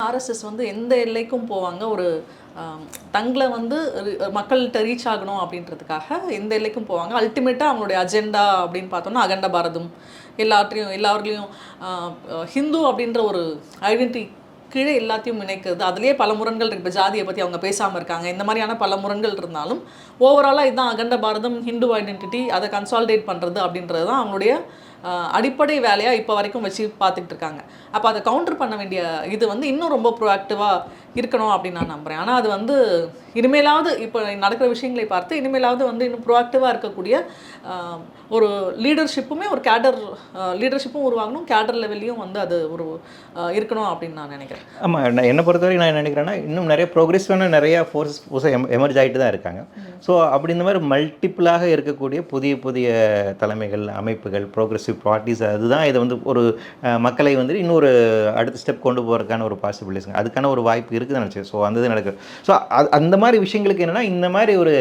RSS வந்து எந்த எல்லைக்கும் போவாங்க. ஒரு தங்களை வந்து மக்கள்கிட்ட ரீச் ஆகணும் அப்படின்றதுக்காக எந்த எல்லைக்கும் போவாங்க. அல்டிமேட்டாக அவங்களுடைய அஜெண்டா அப்படின்னு பார்த்தோம்னா அகண்ட பாரதம் எல்லாரையும் ஹிந்து அப்படின்ற ஒரு ஐடென்டிட்டி கீழே எல்லாத்தையும் இணைக்கிறது. அதுலேயே பல முரண்கள் இருக்குது. இப்போ ஜாதியை பற்றி அவங்க பேசாமல் இருக்காங்க. இந்த மாதிரியான பல முரண்கள் இருந்தாலும் ஓவராலாக இதுதான் அகண்ட பாரதம், ஹிந்து ஐடென்டிட்டி, அதை கன்சாலிடேட் பண்ணுறது அப்படின்றது தான் அவங்களுடைய அடிப்படை வேலையாக இப்போ வரைக்கும் வச்சு பார்த்துக்கிட்டு இருக்காங்க. அப்போ அதை கவுண்டர் பண்ண வேண்டிய இது வந்து இன்னும் ரொம்ப ப்ரோஆக்டிவாக இருக்கணும் அப்படின்னு நான் நம்புகிறேன். ஆனால் அது வந்து இனிமேலாவது இப்போ நடக்கிற விஷயங்களை பார்த்து இனிமேலாவது வந்து இன்னும் ப்ரோஆக்டிவாக இருக்கக்கூடிய ஒரு லீடர்ஷிப்புமே ஒரு கேடர் லீடர்ஷிப்பும் உருவாகணும், கேடர் லெவல்லையும் வந்து அது ஒரு இருக்கணும் அப்படின்னு நான் நினைக்கிறேன். ஆமாம், என்னை பொறுத்தவரைக்கும் நான் நினைக்கிறேன்னா இன்னும் நிறைய ப்ரோக்ரெசிவான நிறையா ஃபோர்ஸஸ் எமர்ஜ் ஆகிட்டு தான் இருக்காங்க. ஸோ அப்படி இந்த மாதிரி மல்டிப்புளாக இருக்கக்கூடிய புதிய புதிய தலைமைகள், அமைப்புகள், ப்ரோக்ரெசிவ் பார்ட்டிஸ், அதுதான் இதை வந்து ஒரு மக்களை வந்து இன்னொரு அடுத்த ஸ்டெப் கொண்டு போகிறதுக்கான ஒரு பாசிபிலிட்டிஸ், அதுக்கான ஒரு வாய்ப்பு இருக்குதுன்னு நினச்சேன். ஸோ அந்த இது நடக்குது. ஸோ அந்த மாதிரி விஷயங்களுக்கு என்னென்னா இந்த மாதிரி ஒரு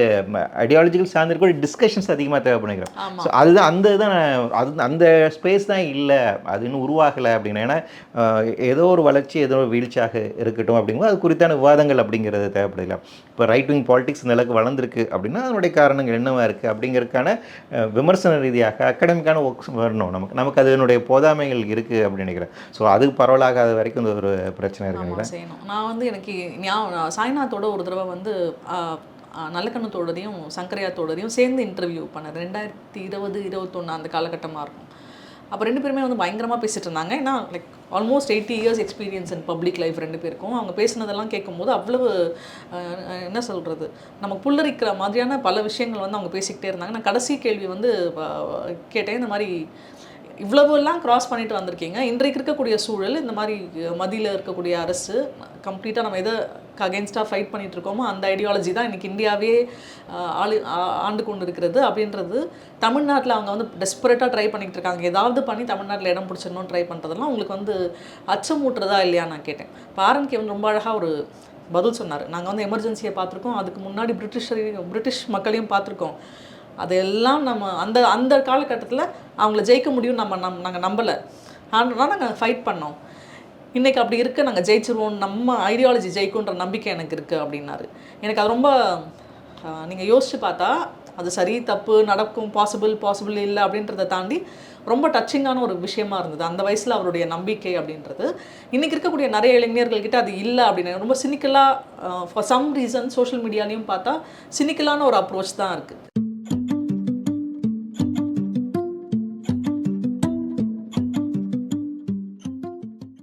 ஐடியாலஜிக்கல் சார்ந்திருக்க டிஸ்கஷன்ஸ் அதிகமாக தேவைப்படுகிறேன். ஸோ அதுதான் அந்த இதுதான் அந்த ஸ்பேஸ் தான் இல்லை, அது இன்னும் உருவாகலை அப்படின்னா. ஏன்னா ஏதோ ஒரு வளர்ச்சி ஏதோ ஒரு வீழ்ச்சியாக இருக்கட்டும் அப்படிங்கும்போது அது குறித்தான விவாதங்கள் அப்படிங்கிறது தேவைப்படலாம். இப்போ ரைட் விங் பாலிடிக்ஸ் இந்த அளவுக்கு வளர்ந்துருக்கு அப்படின்னா அதனுடைய காரணங்கள் என்னவா இருக்குது அப்படிங்கிறதுக்கான விமர்சன ரீதியாக அகாடமிக்கான ஒர்க்ஸ் வரணும். நமக்கு அதனுடைய போதாமைகள் இருக்குது அப்படின்னு நினைக்கிறேன். ஸோ அது பரவலாகாத வரைக்கும் இந்த ஒரு பிரச்சனை இருக்குங்க. நான் வந்து எனக்கு சாய்நாத்தோட ஒரு தடவை வந்து நல்லக்கண்ணத்தோடதையும் சங்கரையாத்தோடதையும் சேர்ந்து இன்டர்வியூ பண்ணேன். 2020-21 அந்த காலகட்டமாக இருக்கும். அப்போ 2 பேருமே வந்து பயங்கரமாக பேசிகிட்டு இருந்தாங்க. ஏன்னா like almost 80 years experience in public life 2 பேருக்கும். அவங்க பேசினதெல்லாம் கேட்கும்போது அவ்வளவு என்ன சொல்கிறது, நமக்கு புல்லரிக்கிற மாதிரியான பல விஷயங்கள் வந்து அவங்க பேசிக்கிட்டே இருந்தாங்க. நான் கடைசி கேள்வி வந்து கேட்டேன், இந்த மாதிரி இவ்வளவுலாம் கிராஸ் பண்ணிட்டு வந்திருக்கீங்க, இன்றைக்கு இருக்கக்கூடிய சூழல், இந்த மாதிரி மத்தியில் இருக்கக்கூடிய அரசு கம்ப்ளீட்டாக நம்ம எதை அகென்ஸ்டாக ஃபைட் பண்ணிகிட்டு இருக்கோமோ அந்த ஐடியாலஜி தான் இன்றைக்கி இந்தியாவே ஆண்டு கொண்டு இருக்கிறது அப்படின்றது. தமிழ்நாட்டில் அவங்க வந்து டெஸ்பரேட்டாக ட்ரை பண்ணிகிட்டு இருக்காங்க, ஏதாவது பண்ணி தமிழ்நாட்டில் இடம் பிடிச்சிடணும்னு ட்ரை பண்ணுறதெல்லாம் உங்களுக்கு வந்து அச்சமூட்டுறதா இல்லையா நான் கேட்டேன். பாரன்கே வந்து ரொம்ப அழகாக ஒரு பதில் சொன்னார். நாங்கள் வந்து எமர்ஜென்சியை பார்த்துருக்கோம், அதுக்கு முன்னாடி பிரிட்டிஷ் மக்களையும் பார்த்துருக்கோம். அதெல்லாம் நம்ம அந்த அந்த காலகட்டத்தில் அவங்கள ஜெயிக்க முடியும் நாங்கள் நம்பலை, ஆனால் நாங்கள் ஃபைட் பண்ணோம். இன்றைக்கி அப்படி இருக்குது, நாங்கள் ஜெயிச்சிருவோம், நம்ம ஐடியாலஜி ஜெயிக்குன்ற நம்பிக்கை எனக்கு இருக்குது அப்படின்னாரு. எனக்கு அது ரொம்ப நீங்கள் யோசித்து பார்த்தா அது சரி தப்பு நடக்கும் பாசிபிள் இல்லை அப்படின்றத தாண்டி ரொம்ப டச்சிங்கான ஒரு விஷயமா இருந்தது அந்த வயசில் அவருடைய நம்பிக்கை அப்படின்றது. இன்றைக்கி இருக்கக்கூடிய நிறைய இளைஞர்கள்கிட்ட அது இல்லை அப்படின்னு ரொம்ப சினிக்கலாக ஃபார் சம் ரீசன் சோஷியல் மீடியாலையும் பார்த்தா சினிக்கலான ஒரு அப்ரோச் தான் இருக்குது.